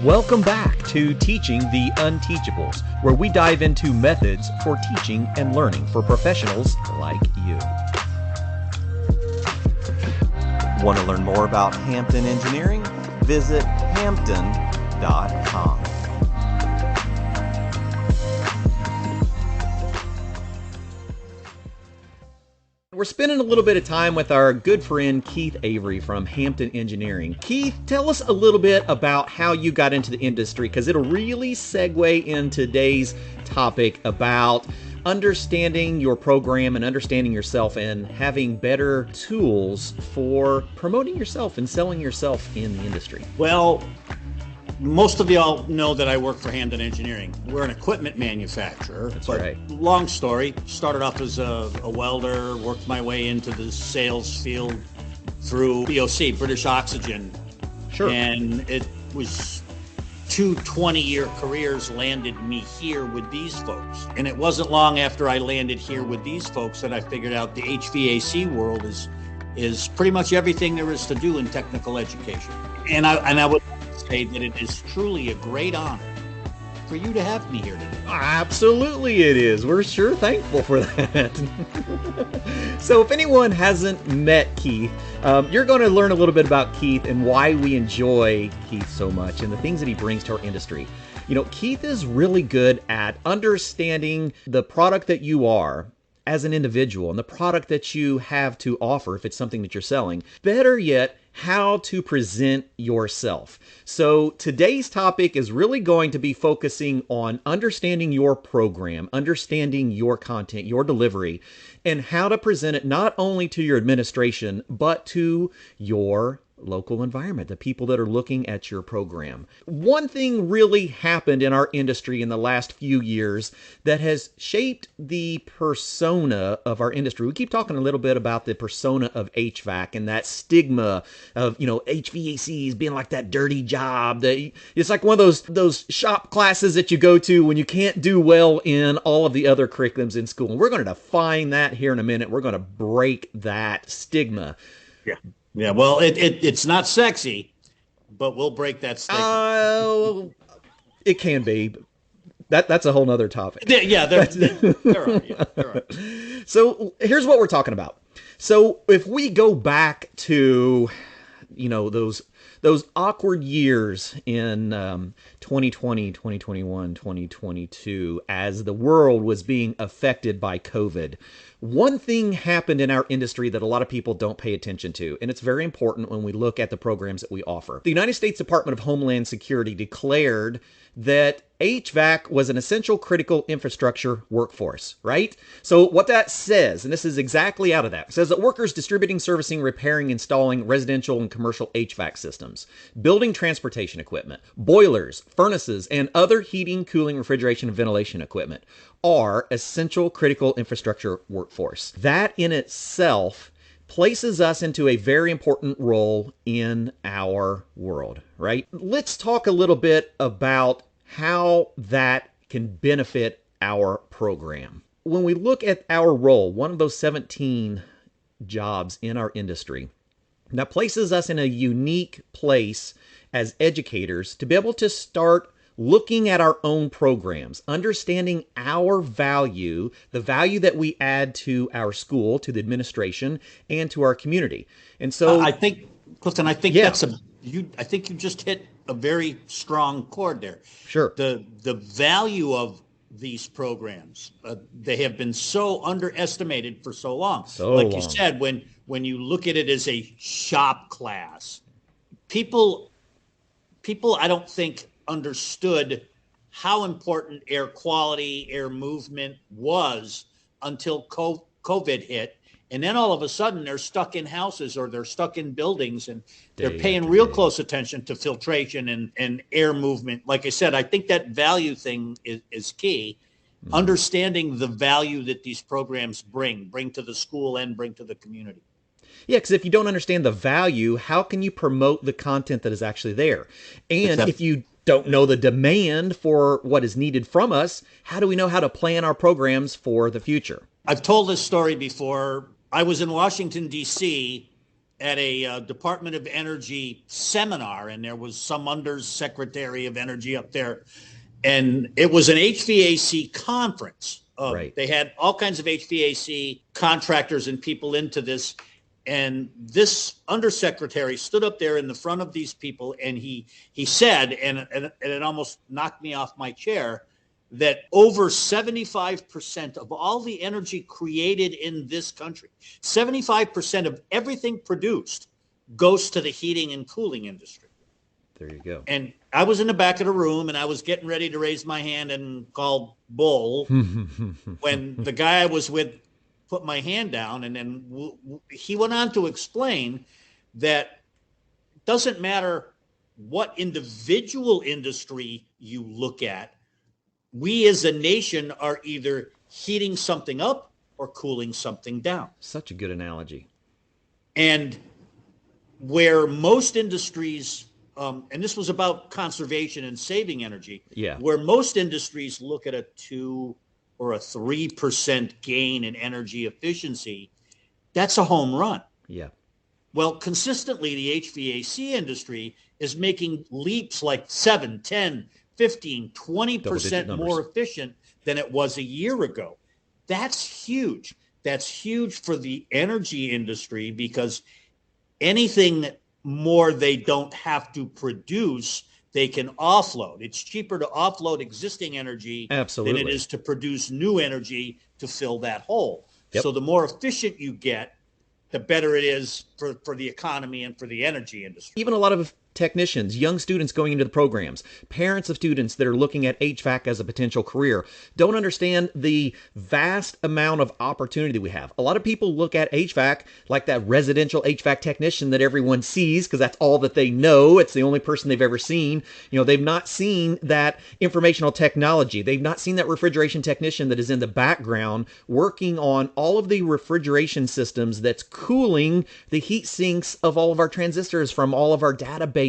Welcome back to Teaching the Unteachables, where we dive into methods for teaching and learning for professionals like you. Want to learn more about Hampden Engineering? Visit hampden.com. We're spending a little bit of time with our good friend Keith Avery from Hampden Engineering. Keith, tell us a little bit about how you got into the industry, because it'll really segue in today's topic about understanding your program and understanding yourself and having better tools for promoting yourself and selling yourself in the industry. Well, most of y'all know that I work for Hampden Engineering. We're an equipment manufacturer. That's right. Long story, started off as a welder, worked my way into the sales field through BOC, British Oxygen. Sure. And it was 2 20-year careers landed me here with these folks. And it wasn't long after I landed here with these folks that I figured out the HVAC world is pretty much everything there is to do in technical education. And I would say that it is truly a great honor for you to have me here today. Absolutely it is. We're sure thankful for that. So if anyone hasn't met Keith, you're going to learn a little bit about Keith and why we enjoy Keith so much and the things that he brings to our industry. You know, Keith is really good at understanding the product that you are as an individual and the product that you have to offer if it's something that you're selling. Better yet, how to present yourself. So today's topic is really going to be focusing on understanding your program, understanding your content, your delivery, and how to present it not only to your administration, but to your local environment, the people that are looking at your program. One thing really happened in our industry in the last few years that has shaped the persona of our industry. We keep talking a little bit about the persona of HVAC and that stigma of, HVACs being like that dirty job. It's like one of those shop classes that you go to when you can't do well in all of the other curriculums in school. And we're going to define that here in a minute. We're going to break that stigma. Yeah, well, it's not sexy, but we'll break that stigma. It can be. That's a whole nother topic. Yeah, there are. So here's what we're talking about. So if we go back to, those awkward years in 2020, 2021, 2022, as the world was being affected by COVID, one thing happened in our industry that a lot of people don't pay attention to, and it's very important when we look at the programs that we offer. The United States Department of Homeland Security declared that HVAC was an essential critical infrastructure workforce, right? So what that says, and this is exactly out of that, says that workers distributing, servicing, repairing, installing residential and commercial HVAC systems, building transportation equipment, boilers, furnaces, and other heating, cooling, refrigeration, and ventilation equipment are essential critical infrastructure workforce. That in itself places us into a very important role in our world, right? Let's talk a little bit about how that can benefit our program. When we look at our role, one of those 17 jobs in our industry, that places us in a unique place as educators to be able to start looking at our own programs, understanding our value, the value that we add to our school, to the administration, and to our community. And so I think, Clifton, I think I think you just hit a very strong chord there. Sure. The value of these programs, they have been so underestimated for so long. You said, when you look at it as a shop class, people I don't think understood how important air quality, air movement was until COVID hit. And then all of a sudden they're stuck in houses or they're stuck in buildings and they're paying real close attention to filtration and air movement. Like I said, I think that value thing is key. Mm-hmm. Understanding the value that these programs bring to the school and bring to the community. Yeah, because if you don't understand the value, how can you promote the content that is actually there? And if you don't know the demand for what is needed from us, how do we know how to plan our programs for the future? I've told this story before. I was in Washington, D.C., at a Department of Energy seminar, and there was some undersecretary of energy up there, and it was an HVAC conference. Right. They had all kinds of HVAC contractors and people into this. And this undersecretary stood up there in the front of these people, and he said, and it almost knocked me off my chair, that over 75% of all the energy created in this country, 75% of everything produced goes to the heating and cooling industry. There you go. And I was in the back of the room, and I was getting ready to raise my hand and call bull when the guy I was with put my hand down, and then he went on to explain that it doesn't matter what individual industry you look at, we as a nation are either heating something up or cooling something down. Such a good analogy. And where most industries, and this was about conservation and saving energy, where most industries look at a 2 or a 3% gain in energy efficiency, that's a home run. Yeah. Well, consistently, the HVAC industry is making leaps like 7, 10, 15, 20% more efficient than it was a year ago. That's huge. That's huge for the energy industry, because anything more they don't have to produce, they can offload. It's cheaper to offload existing energy than it is to produce new energy to fill that hole. Yep. So the more efficient you get, the better it is for the economy and for the energy industry. Even a lot of technicians, young students going into the programs, parents of students that are looking at HVAC as a potential career, don't understand the vast amount of opportunity we have. A lot of people look at HVAC like that residential HVAC technician that everyone sees because that's all that they know. It's the only person they've ever seen. You know, they've not seen that informational technology. They've not seen that refrigeration technician that is in the background working on all of the refrigeration systems that's cooling the heat sinks of all of our transistors from all of our databases.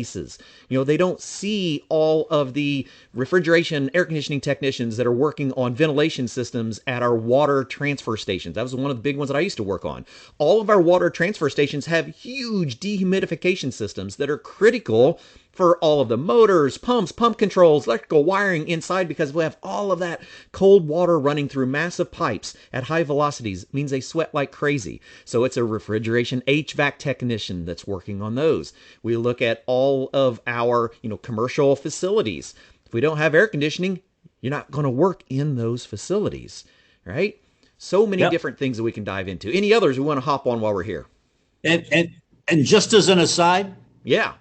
You know, they don't see all of the refrigeration, air conditioning technicians that are working on ventilation systems at our water transfer stations. That was one of the big ones that I used to work on. All of our water transfer stations have huge dehumidification systems that are critical for all of the motors, pumps, pump controls, electrical wiring inside, because we have all of that cold water running through massive pipes at high velocities. It means they sweat like crazy. So it's a refrigeration HVAC technician that's working on those. We look at all of our, commercial facilities. If we don't have air conditioning, you're not going to work in those facilities, right? So many different things that we can dive into. Any others we want to hop on while we're here? And just as an aside, yeah.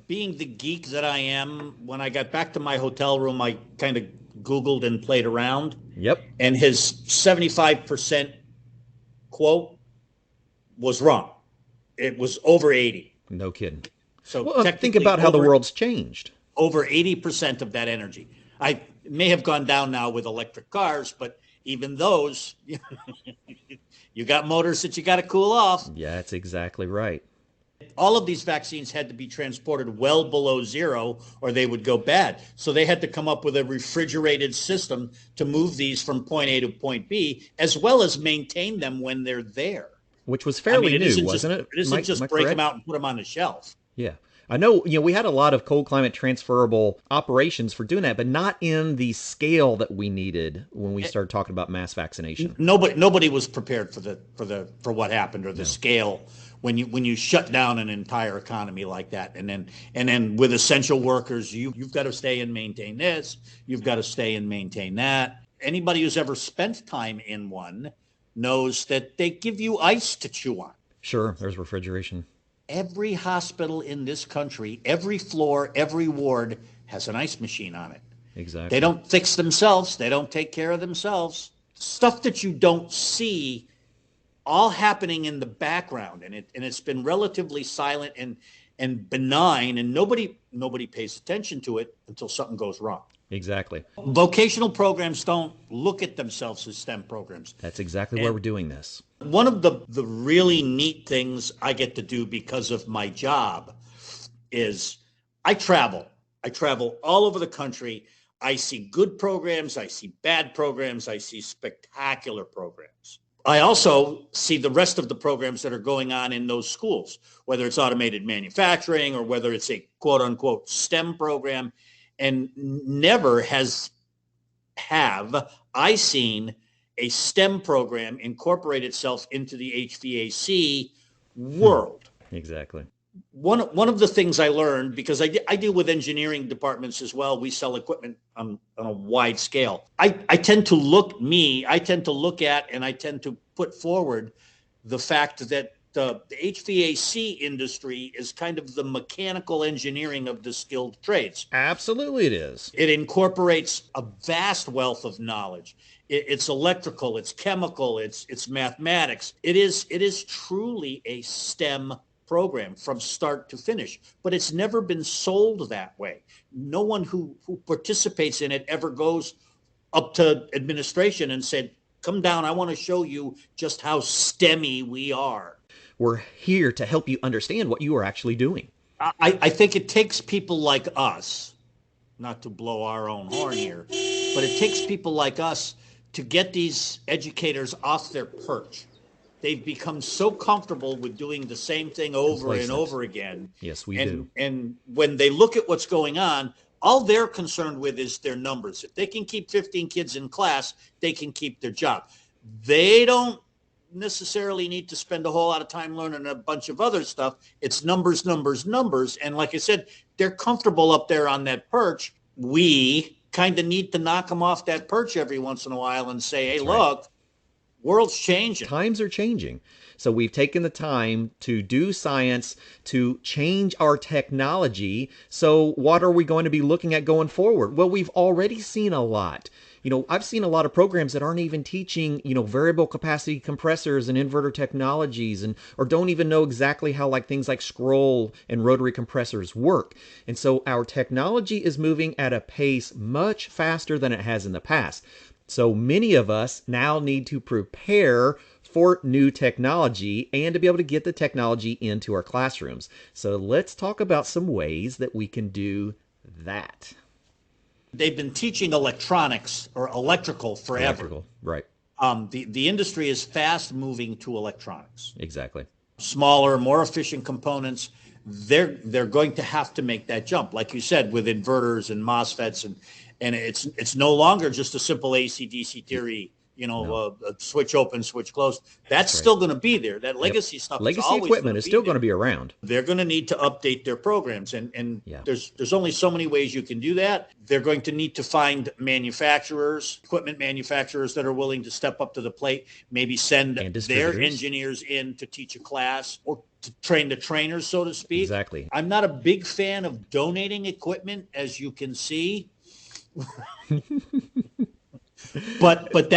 Being the geek that I am, when I got back to my hotel room, I kind of Googled and played around. Yep. And his 75% quote was wrong. It was over 80. No kidding. So think about how the world's changed. Over 80% of that energy. I may have gone down now with electric cars, but even those, you got motors that you got to cool off. Yeah, that's exactly right. All of these vaccines had to be transported well below zero or they would go bad. So they had to come up with a refrigerated system to move these from point A to point B, as well as maintain them when they're there. Which was fairly new, wasn't it? It isn't just break them out and put them on the shelf. Yeah. I know, we had a lot of cold climate transferable operations for doing that, but not in the scale that we needed when we started talking about mass vaccination. Nobody was prepared for what happened, or the scale when you shut down an entire economy like that. And then with essential workers, you've got to stay and maintain this, you've got to stay and maintain that. Anybody who's ever spent time in one knows that they give you ice to chew on. Sure, there's refrigeration. Every hospital in this country, every floor, every ward has an ice machine on it. Exactly. They don't fix themselves. They don't take care of themselves. Stuff that you don't see, all happening in the background, and it's been relatively silent and benign, and nobody pays attention to it until something goes wrong. Exactly. Vocational programs don't look at themselves as STEM programs. That's exactly why we're doing this. One of the really neat things I get to do because of my job is I travel. I travel all over the country. I see good programs. I see bad programs. I see spectacular programs. I also see the rest of the programs that are going on in those schools, whether it's automated manufacturing or whether it's a quote unquote STEM program. And never have I seen a STEM program incorporate itself into the HVAC world. Exactly. One of the things I learned, because I deal with engineering departments as well. We sell equipment on a wide scale. I tend to look at and I tend to put forward the fact that the HVAC industry is kind of the mechanical engineering of the skilled trades. Absolutely it is. It incorporates a vast wealth of knowledge. It's electrical, it's chemical, it's mathematics. It is truly a STEM program from start to finish, but it's never been sold that way. No one who participates in it ever goes up to administration and said, come down, I want to show you just how STEMmy we are. We're here to help you understand what you are actually doing. I think it takes people like us, not to blow our own horn here, but it takes people like us to get these educators off their perch. They've become so comfortable with doing the same thing over and over again. Yes, we do. And when they look at what's going on, all they're concerned with is their numbers. If they can keep 15 kids in class, they can keep their job. They don't necessarily need to spend a whole lot of time learning a bunch of other stuff. It's numbers, numbers, numbers. And like I said, they're comfortable up there on that perch. We kind of need to knock them off that perch every once in a while and say, hey, look, world's changing. Times are changing. So we've taken the time to do science, to change our technology. So what are we going to be looking at going forward? Well, we've already seen a lot. I've seen a lot of programs that aren't even teaching, variable capacity compressors and inverter technologies, or don't even know exactly how things like scroll and rotary compressors work. And so our technology is moving at a pace much faster than it has in the past. So many of us now need to prepare for new technology and to be able to get the technology into our classrooms. So let's talk about some ways that we can do that. They've been teaching electronics or electrical forever. Electrical, right. The industry is fast moving to electronics. Exactly. Smaller, more efficient components. They're going to have to make that jump, like you said, with inverters and MOSFETs, and it's no longer just a simple AC/DC theory. A switch open, switch closed. That's still going to be there. That legacy stuff. Legacy equipment is still going to be around. They're going to need to update their programs, and there's only so many ways you can do that. They're going to need to find equipment manufacturers that are willing to step up to the plate, maybe send their engineers in to teach a class or to train the trainers, so to speak. Exactly. I'm not a big fan of donating equipment, as you can see. But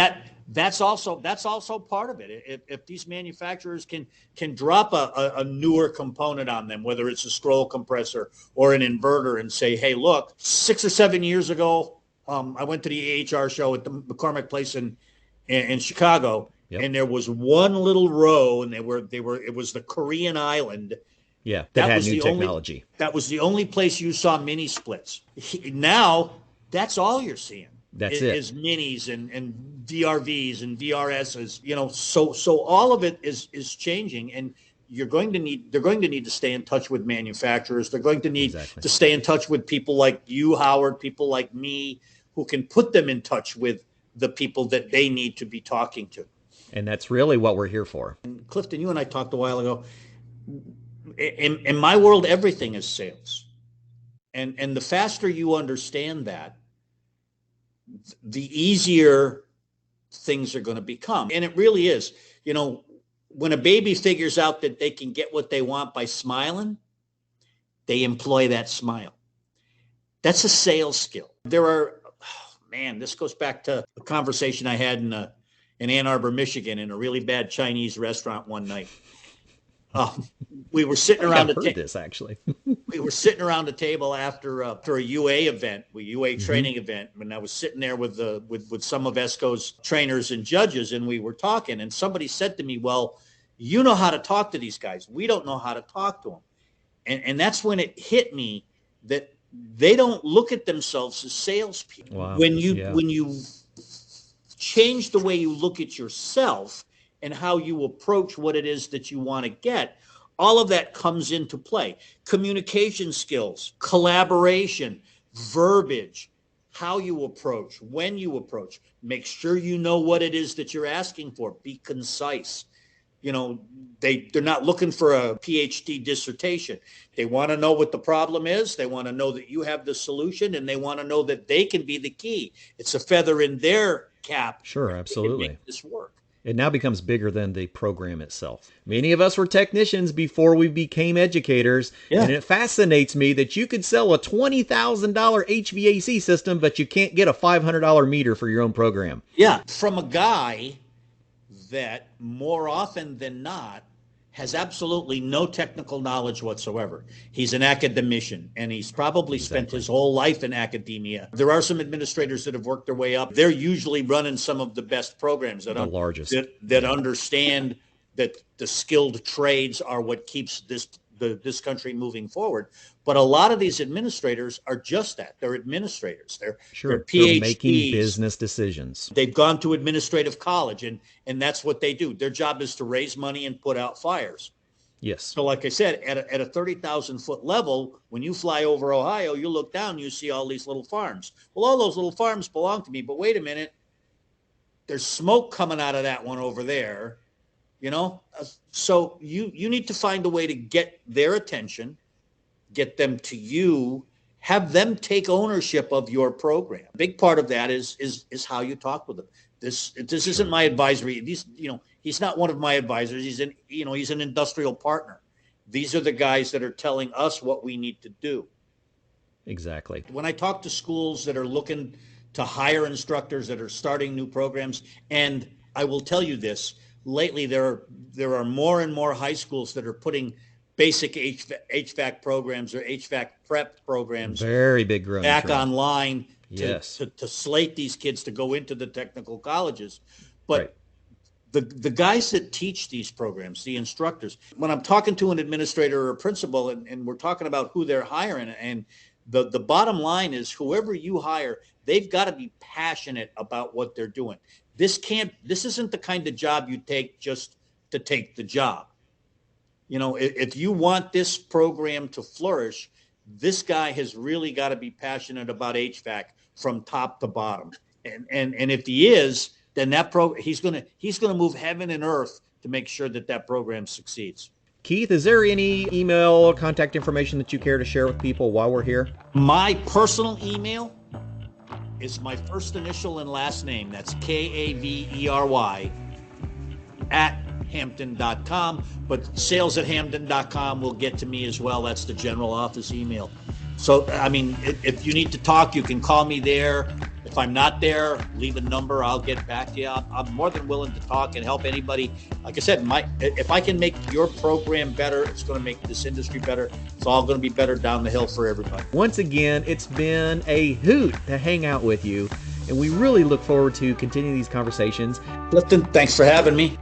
that's also part of it. If these manufacturers can drop a newer component on them, whether it's a scroll compressor or an inverter, and say, hey, look, 6 or 7 years ago, I went to the AHR show at the McCormick Place in Chicago, and there was one little row, and it was the Korean island. Yeah, that had new technology. That was the only place you saw mini splits. Now that's all you're seeing. That's is minis and VRVs and VRSs, so all of it is changing, and they're going to need to stay in touch with manufacturers. They're going to need to stay in touch with people like you, Howard, people like me, who can put them in touch with the people that they need to be talking to. And that's really what we're here for. And Clifton, you and I talked a while ago. In my world, everything is sales. And the faster you understand that, the easier things are going to become. And it really is. When a baby figures out that they can get what they want by smiling, they employ that smile. That's a sales skill. This goes back to a conversation I had in Ann Arbor, Michigan, in a really bad Chinese restaurant one night. We were sitting around we were sitting around a table after a UA event, training event, and I was sitting there with some of ESCO's trainers and judges, and we were talking, and somebody said to me, well, you know how to talk to these guys. We don't know how to talk to them. And that's when it hit me that they don't look at themselves as salespeople. Wow. When you change the way you look at yourself, and how you approach what it is that you want to get, all of that comes into play. Communication skills, collaboration, verbiage, how you approach, when you approach. Make sure you know what it is that you're asking for. Be concise. You know, they're not looking for a PhD dissertation. They want to know what the problem is. They want to know that you have the solution, and they want to know that they can be the key. It's a feather in their cap. Sure, absolutely. Make this work. It now becomes bigger than the program itself. Many of us were technicians before we became educators, and it fascinates me that you could sell a $20,000 HVAC system, but you can't get a $500 meter for your own program. Yeah, from a guy that more often than not has absolutely no technical knowledge whatsoever. He's an academician, and he's probably spent his whole life in academia. There are some administrators that have worked their way up. They're usually running some of the best programs that understand that the skilled trades are what keeps this country moving forward. But a lot of these administrators are just that. They're administrators. They're PhDs. They're making business decisions. They've gone to administrative college, and that's what they do. Their job is to raise money and put out fires. Yes. So like I said, at a 30,000 foot level, when you fly over Ohio, you look down, you see all these little farms. Well, all those little farms belong to me, but wait a minute. There's smoke coming out of that one over there, you know? So you need to find a way to get their attention, get them to you, have them take ownership of your program. A big part of that is how you talk with them. This isn't my advisory. He's not one of my advisors. He's an industrial partner. These are the guys that are telling us what we need to do. Exactly. When I talk to schools that are looking to hire instructors that are starting new programs, and I will tell you this, lately there are more and more high schools that are putting basic HVAC programs or HVAC prep programs very big growth back online to slate these kids to go into the technical colleges. But the guys that teach these programs, the instructors, when I'm talking to an administrator or a principal and we're talking about who they're hiring, and the bottom line is whoever you hire, they've got to be passionate about what they're doing. This isn't the kind of job you take just to take the job. You know, if you want this program to flourish, this guy has really got to be passionate about HVAC from top to bottom. And if he is, then he's gonna move heaven and earth to make sure that program succeeds. Keith, is there any email or contact information that you care to share with people while we're here? My personal email is my first initial and last name. That's Kavery @Hampden.com, but sales@Hampden.com will get to me as well. That's the general office email. So, I mean, if you need to talk, you can call me there. If I'm not there, leave a number. I'll get back to you. I'm more than willing to talk and help anybody. Like I said, if I can make your program better, it's going to make this industry better. It's all going to be better down the hill for everybody. Once again, it's been a hoot to hang out with you, and we really look forward to continuing these conversations. Clifton, thanks for having me.